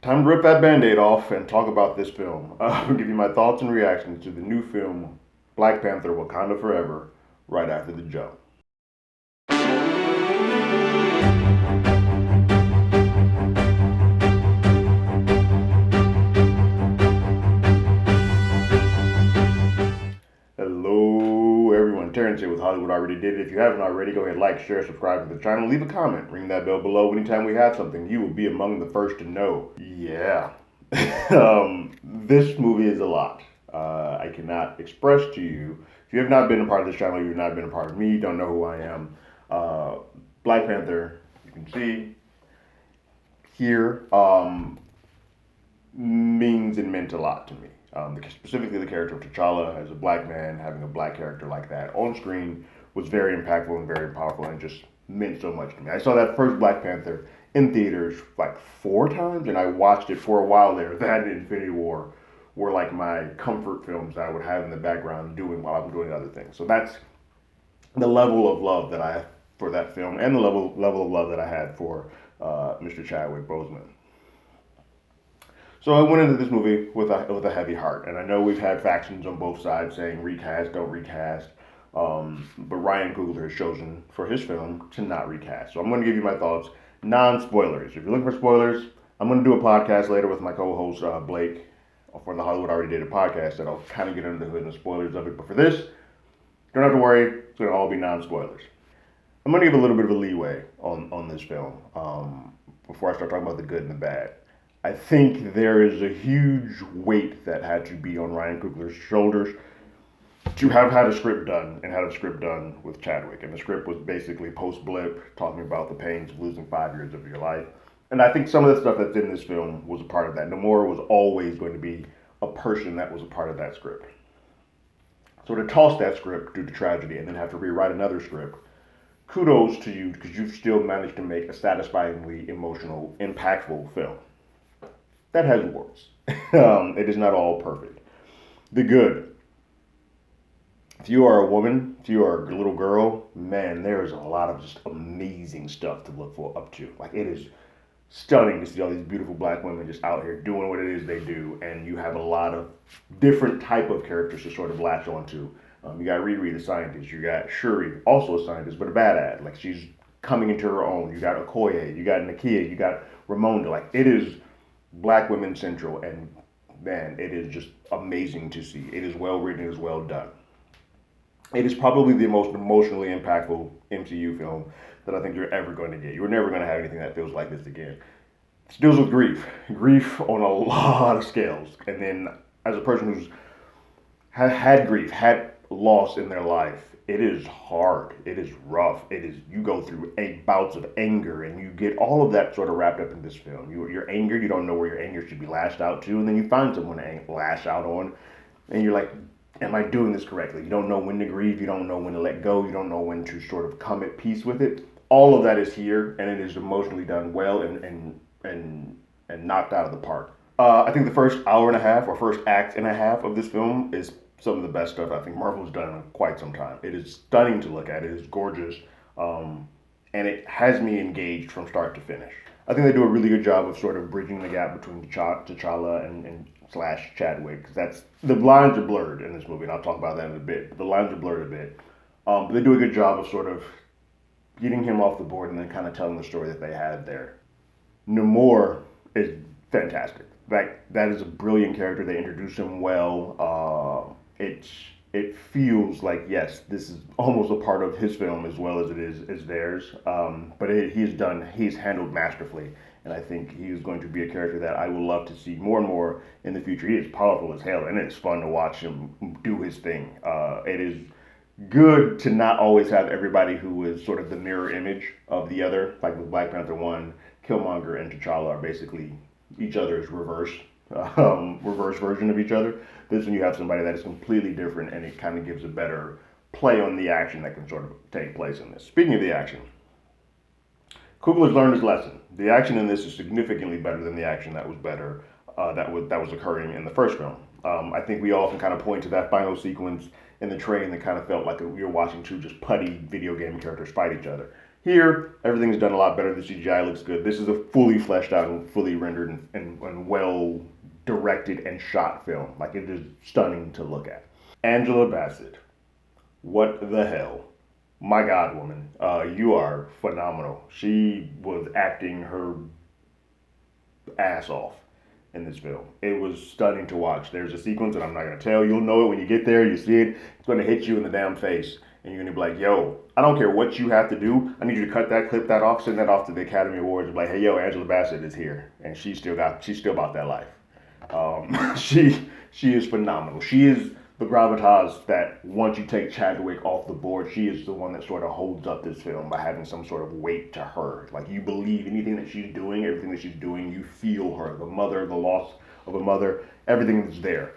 Time to rip that band-aid off and talk about this film. I'll give you my thoughts and reactions to the new film Black Panther Wakanda Forever right after the jump. Hello everyone, Terrence here with Hollywood Already Did It. If you haven't already, go ahead, like, share, subscribe to the channel, leave a comment, ring that bell below. Anytime we have something, you will be among the first to know. Yeah. This movie is a lot. I cannot express to you. If you have not been a part of this channel, you've not been a part of me, don't know who I am. Black Panther, you can see here, means and meant a lot to me. Specifically, the character of T'Challa as a black man, having a black character like that on screen was very impactful and very powerful and just meant so much to me. I saw that first Black Panther in theaters like 4 times, and I watched it for a while there. That and Infinity War were like my comfort films that I would have in the background doing while I'm doing other things. So that's the level of love that I have for that film, and the level of love that I had for Mr. Chadwick Boseman. So I went into this movie with a heavy heart, and I know we've had factions on both sides saying recast, don't recast. But Ryan Coogler has chosen for his film to not recast. So I'm going to give you my thoughts, non-spoilers. If you're looking for spoilers, I'm going to do a podcast later with my co-host Blake for the Hollywood Already Did It podcast that I'll kind of get under the hood and the spoilers of it. But for this, you don't have to worry. It's going to all be non-spoilers. I'm going to give a little bit of a leeway on this film before I start talking about the good and the bad. I think there is a huge weight that had to be on Ryan Coogler's shoulders to have had a script done and had a script done with Chadwick. And the script was basically post blip, talking about the pains of losing 5 years of your life. And I think some of the stuff that's in this film was a part of that. Namora was always going to be a person that was a part of that script. So to toss that script due to tragedy and then have to rewrite another script, kudos to you because you've still managed to make a satisfyingly emotional, impactful film. That has warts. It is not all perfect. The good. If you are a woman, if you are a little girl, man, there is a lot of just amazing stuff to look for up to. Like, it is stunning to see all these beautiful black women just out here doing what it is they do, and you have a lot of different type of characters to sort of latch onto. You got Riri, the scientist. You got Shuri, also a scientist, but a bad ad. Like, she's coming into her own. You got Okoye. You got Nakia. You got Ramonda. Like, it is black women central, and man, it is just amazing to see. It is well written, it is well done. It is probably the most emotionally impactful MCU film that I think you're ever going to get. You're never going to have anything that feels like this again. It deals with grief on a lot of scales. And then, as a person who's had grief, had loss in their life, it is hard. It is rough. It is, you go through bouts of anger, and you get all of that sort of wrapped up in this film. You're angered. You don't know where your anger should be lashed out to, and then you find someone to lash out on, and you're like, am I doing this correctly? You don't know when to grieve. You don't know when to let go. You don't know when to sort of come at peace with it. All of that is here, and it is emotionally done well and knocked out of the park. I think the first hour and a half, or first act and a half of this film is some of the best stuff I think Marvel's done in quite some time. It is stunning to look at. It is gorgeous, and it has me engaged from start to finish. I think they do a really good job of sort of bridging the gap between T'Challa and slash Chadwick. 'Cause that's, the lines are blurred in this movie, and I'll talk about that in a bit. But the lines are blurred a bit. But they do a good job of sort of getting him off the board and then kind of telling the story that they had there. Namor is fantastic. That is a brilliant character. They introduce him well. It feels like, yes, this is almost a part of his film as well as it is theirs. But he's handled masterfully, and I think he is going to be a character that I would love to see more and more in the future. He is powerful as hell, and it's fun to watch him do his thing. It is good to not always have everybody who is sort of the mirror image of the other. Like with Black Panther 1, Killmonger and T'Challa are basically each other's reverse version of each other. This one you have somebody that is completely different, and it kind of gives a better play on the action that can sort of take place in this. Speaking of the action, Coogler's learned his lesson. The action in this is significantly better than the action that was that was occurring in the first film. I think we all can kind of point to that final sequence in the train that kind of felt like we were watching two just putty video game characters fight each other. Here, everything's done a lot better. The CGI looks good. This is a fully fleshed out and fully rendered and well directed and shot film. Like, it is stunning to look at. Angela Bassett. What the hell? My God, woman. You are phenomenal. She was acting her ass off in this film. It was stunning to watch. There's a sequence, and I'm not going to tell. You'll know it when you get there. You see it. It's going to hit you in the damn face. And you're going to be like, yo, I don't care what you have to do. I need you to cut that, clip that off, send that off to the Academy Awards. And be like, hey, yo, Angela Bassett is here. And she's still about that life. She is phenomenal. She is the gravitas that once you take Chadwick off the board, she is the one that sort of holds up this film by having some sort of weight to her. Like, you believe anything that she's doing, everything that she's doing, you feel her. The mother, the loss of a mother, everything is there.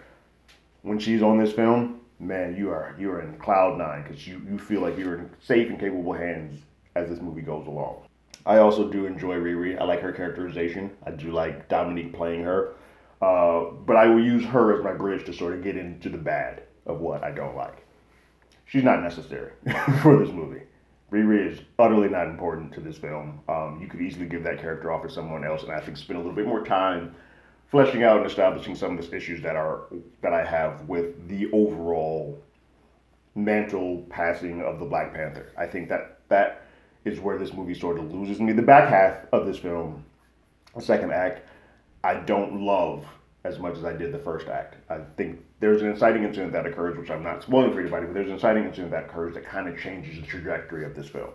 When she's on this film, man, you are in cloud nine because you feel like you're in safe and capable hands as this movie goes along. I also do enjoy Riri. I like her characterization. I do like Dominique playing her. But I will use her as my bridge to sort of get into the bad of what I don't like. She's not necessary for this movie. Riri is utterly not important to this film. You could easily give that character off to someone else, and I think spend a little bit more time fleshing out and establishing some of the issues that I have with the overall mantle passing of the Black Panther. I think that is where this movie sort of loses me. The back half of this film, the second act, I don't love as much as I did the first act. I think there's an inciting incident that occurs, which I'm not spoiling for anybody, but there's an inciting incident that occurs that kind of changes the trajectory of this film.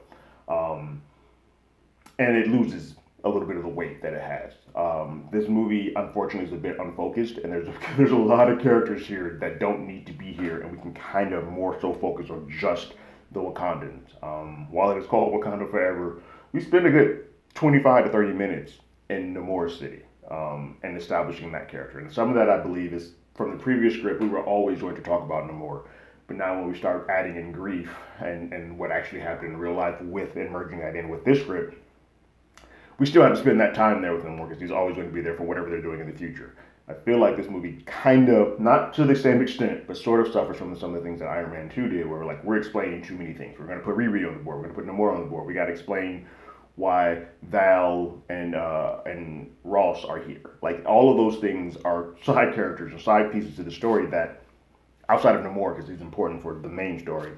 And it loses a little bit of the weight that it has. This movie, unfortunately, is a bit unfocused, and there's a lot of characters here that don't need to be here, and we can kind of more so focus on just the Wakandans. While it is called Wakanda Forever, we spend a good 25 to 30 minutes in Namor City. And establishing that character. And some of that, I believe, is from the previous script. We were always going to talk about Namor. But now when we start adding in grief and what actually happened in real life with and merging that in with this script, we still have to spend that time there with Namor because he's always going to be there for whatever they're doing in the future. I feel like this movie kind of, not to the same extent, but sort of suffers from some of the things that Iron Man 2 did, where we're explaining too many things. We're going to put Riri on the board. We're going to put Namor on the board. We got to explain why Val and Ross are here. Like, all of those things are side characters or side pieces to the story that, outside of Namor, because he's important for the main story,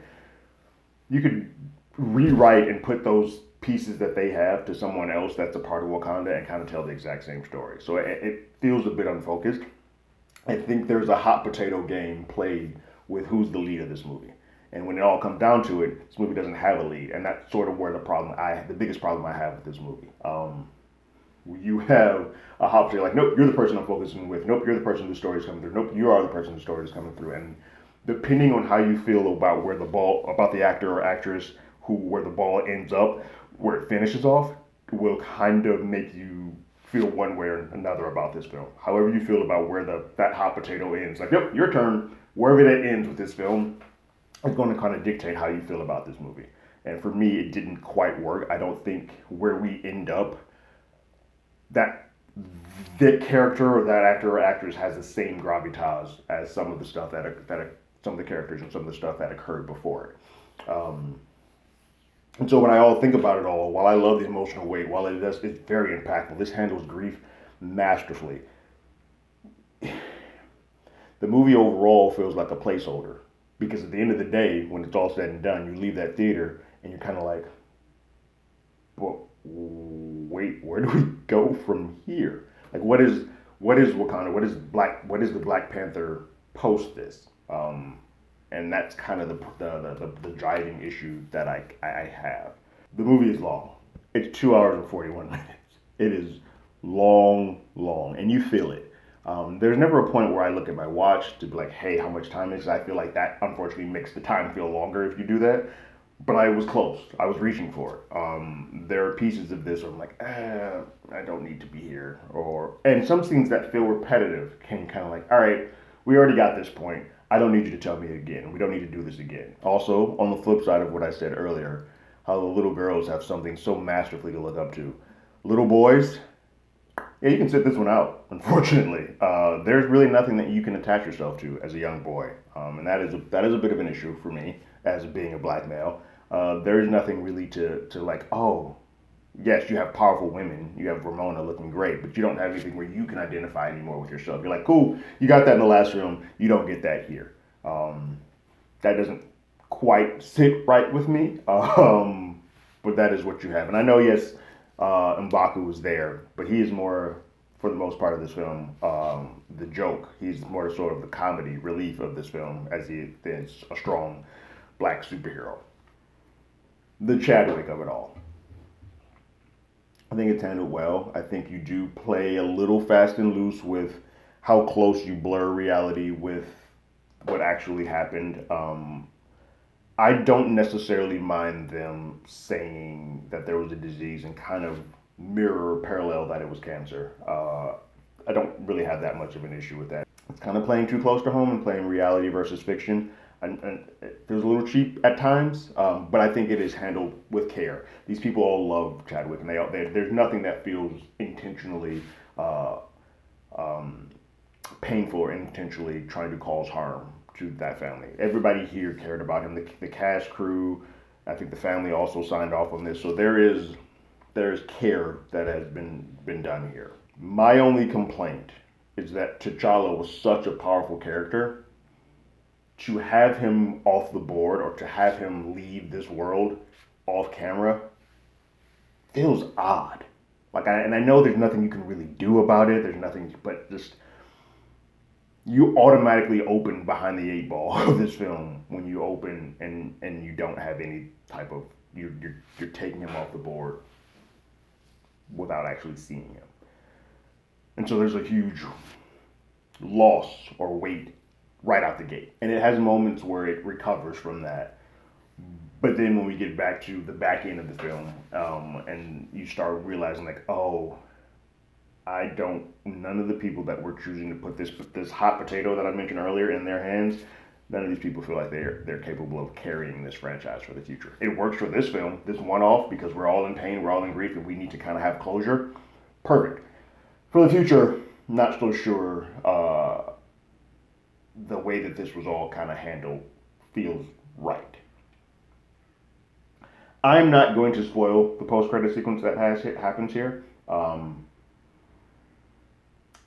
you could rewrite and put those pieces that they have to someone else that's a part of Wakanda and kind of tell the exact same story. So it feels a bit unfocused. I think there's a hot potato game played with who's the lead of this movie. And when it all comes down to it, this movie doesn't have a lead, and that's sort of where the biggest problem I have with this movie. You have a hot potato, like, nope, you're the person I'm focusing with. Nope, you're the person the story's coming through. Nope, you are the person the story is coming through. And depending on how you feel about about the actor or actress where the ball ends up, where it finishes off, will kind of make you feel one way or another about this film. However you feel about where that hot potato ends, like, yep, your turn. Wherever that ends with this film, it's going to kind of dictate how you feel about this movie. And for me, it didn't quite work. I don't think where we end up, that character or that actor or actress has the same gravitas as some of the stuff some of the characters and some of the stuff that occurred before it. And so when I all think about it all, while I love the emotional weight, while it's very impactful, this handles grief masterfully. The movie overall feels like a placeholder. Because at the end of the day, when it's all said and done, you leave that theater and you're kind of like, well, wait, where do we go from here? Like, what is Wakanda? What is the Black Panther post this? And that's kind of the driving issue that I have. The movie is long. It's 2 hours and 41 minutes. It is long, and you feel it. There's never a point where I look at my watch to be like, hey, how much time is it? I feel like that, unfortunately, makes the time feel longer if you do that. But I was close. I was reaching for it. There are pieces of this where I'm like, I don't need to be here. And some things that feel repetitive can kind of like, all right, we already got this point. I don't need you to tell me again. We don't need to do this again. Also, on the flip side of what I said earlier, how the little girls have something so masterfully to look up to. Little boys, yeah, you can sit this one out, unfortunately. There's really nothing that you can attach yourself to as a young boy. And that is a bit of an issue for me as being a black male. There is nothing really to like, oh, yes, you have powerful women. You have Ramona looking great, but you don't have anything where you can identify anymore with yourself. You're like, cool, you got that in the last film. You don't get that here. That doesn't quite sit right with me, but that is what you have. And I know, yes, M'Baku was there, but he is more, for the most part of this film, the joke. He's more sort of the comedy relief of this film, as he is a strong black superhero. The Chadwick of it all. I think it's handled well. I think you do play a little fast and loose with how close you blur reality with what actually happened. I don't necessarily mind them saying that there was a disease and kind of mirror parallel that it was cancer. I don't really have that much of an issue with that. It's kind of playing too close to home and playing reality versus fiction. And it feels a little cheap at times, but I think it is handled with care. These people all love Chadwick, and there's nothing that feels intentionally painful or intentionally trying to cause harm to that family. Everybody here cared about him. The cast, crew, I think the family also signed off on this. So there's care that has been done here. My only complaint is that T'Challa was such a powerful character. To have him off the board or to have him leave this world off camera feels odd. And I know there's nothing you can really do about it. There's nothing, but just you automatically open behind the eight ball of this film when you open and you don't have any type of you're taking him off the board without actually seeing him. And so there's a huge loss or weight right out the gate. And it has moments where it recovers from that. But then when we get back to the back end of the film, and you start realizing like, oh, none of the people that we're choosing to put this hot potato that I mentioned earlier in their hands, none of these people feel like they're capable of carrying this franchise for the future. It works for this film, this one-off, because we're all in pain, we're all in grief, and we need to kind of have closure. Perfect. For the future, not so sure the way that this was all kind of handled feels right. I'm not going to spoil the post-credit sequence that happens here.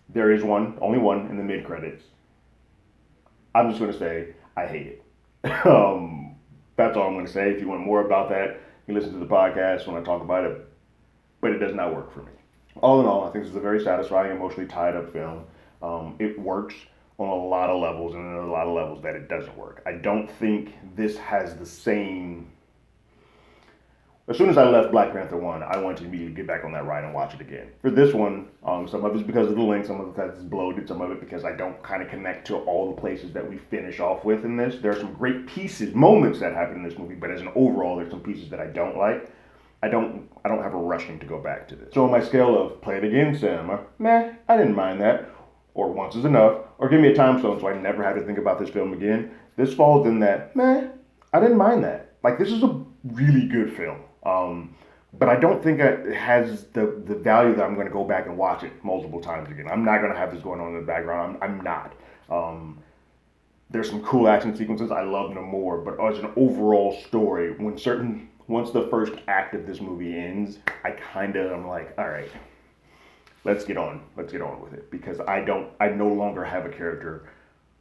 There is only one in the mid-credits. I'm just going to say I hate it. That's all I'm going to say. If you want more about that, you can listen to the podcast when I talk about it. But it does not work for me. All in all, I think this is a very satisfying, emotionally tied up film. It works on a lot of levels, and there are a lot of levels that it doesn't work. I don't think this has the same. As soon as I left Black Panther 1, I wanted to immediately get back on that ride and watch it again. For this one, some of it's because of the length, some of it because it's bloated, some of it because I don't kind of connect to all the places that we finish off with in this. There are some great moments that happen in this movie, but as an overall, there's some pieces that I don't like. I don't have a rushing to go back to this. So on my scale of play it again, cinema, meh, I didn't mind that. Or once is enough, or give me a time zone so I never have to think about this film again. This falls in that, meh, I didn't mind that. Like, this is a really good film. But I don't think it has the value that I'm going to go back and watch it multiple times again. I'm not going to have this going on in the background. I'm not. There's some cool action sequences. I love them more. But as an overall story, once the first act of this movie ends, I'm like, all right, let's get on with it, because I no longer have a character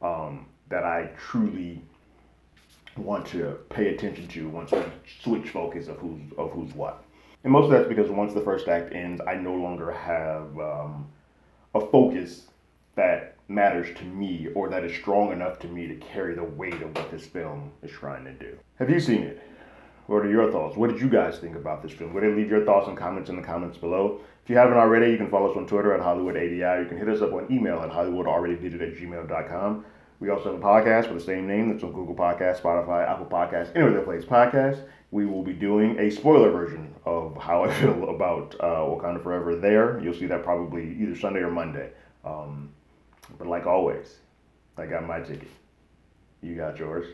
that I truly want to pay attention to once we switch focus of who's what. And most of that's because once the first act ends, I no longer have a focus that matters to me or that is strong enough to me to carry the weight of what this film is trying to do. Have you seen it? What are your thoughts? What did you guys think about this film? Go ahead and leave your thoughts and comments in the comments below. If you haven't already, you can follow us on Twitter at HollywoodADI. You can hit us up on email at HollywoodAlreadyDidIt@gmail.com. We also have a podcast with the same name that's on Google Podcasts, Spotify, Apple Podcasts, anywhere that plays podcasts. We will be doing a spoiler version of how I feel about Wakanda Forever there. You'll see that probably either Sunday or Monday. But like always, I got my ticket. You got yours.